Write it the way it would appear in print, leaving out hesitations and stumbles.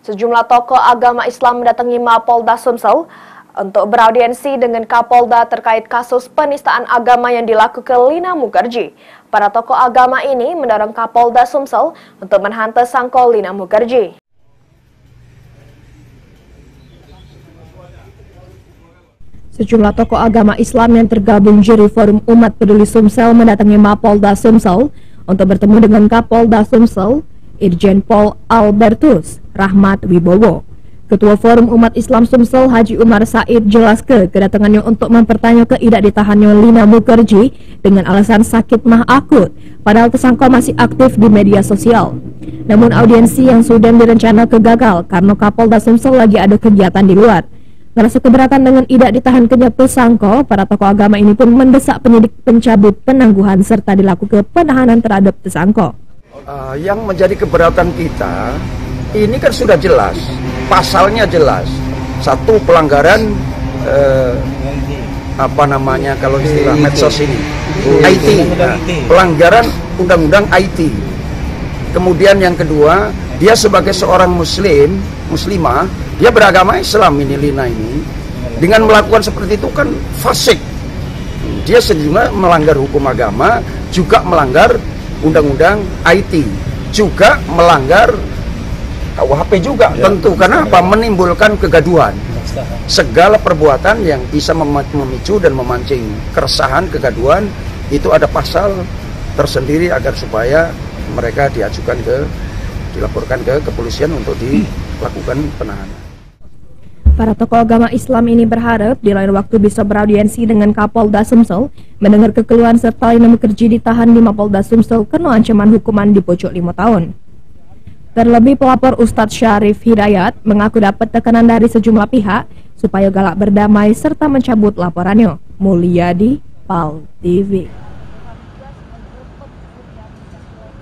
Sejumlah tokoh agama Islam mendatangi Mapolda Sumsel untuk beraudiensi dengan Kapolda terkait kasus penistaan agama yang dilakukan Lina Mukherjee. Para tokoh agama ini mendorong Kapolda Sumsel untuk menghantar sangkol Lina Mukherjee. Sejumlah tokoh agama Islam yang tergabung juri Forum Umat Peduli Sumsel mendatangi Mapolda Sumsel untuk bertemu dengan Kapolda Sumsel, Irjen Pol Albertus Rahmat Wibowo. Ketua Forum Umat Islam Sumsel Haji Umar Said jelaskan kedatangannya untuk mempertanyakan tidak ditahannya Lina Mukherjee dengan alasan sakit mah akut, padahal tersangka masih aktif di media sosial. Namun audiensi yang sudah direncanakan gagal karena Kapolda Sumsel lagi ada kegiatan di luar. Merasa keberatan dengan tidak ditahankannya tersangka, para tokoh agama ini pun mendesak penyidik pencabut penangguhan serta dilakukan penahanan terhadap tersangka. Yang menjadi keberatan kita ini kan sudah jelas, pasalnya jelas. Satu, pelanggaran kalau istilah medsos ini, IT, pelanggaran undang-undang IT. Kemudian yang kedua, dia sebagai seorang muslimah, dia beragama Islam ini, Lina ini, dengan melakukan seperti itu kan fasik. Dia sejumlah melanggar hukum agama, juga melanggar undang-undang IT, juga melanggar KUHP juga tentu. Karena apa? Menimbulkan kegaduhan. Segala perbuatan yang bisa memicu dan memancing keresahan, kegaduhan, itu ada pasal tersendiri agar supaya mereka dilaporkan ke kepolisian untuk dilakukan penahanan. Para tokoh agama Islam ini berharap di lain waktu bisa beraudiensi dengan Kapolda Sumsel mendengar kekeluhan serta Lina Mukherjee ditahan di Mapolda Sumsel karena ancaman hukuman di pojok 5 tahun. Terlebih pelapor Ustadz Syarif Hidayat mengaku dapat tekanan dari sejumlah pihak supaya galak berdamai serta mencabut laporannya. Mulyadi, PAL TV.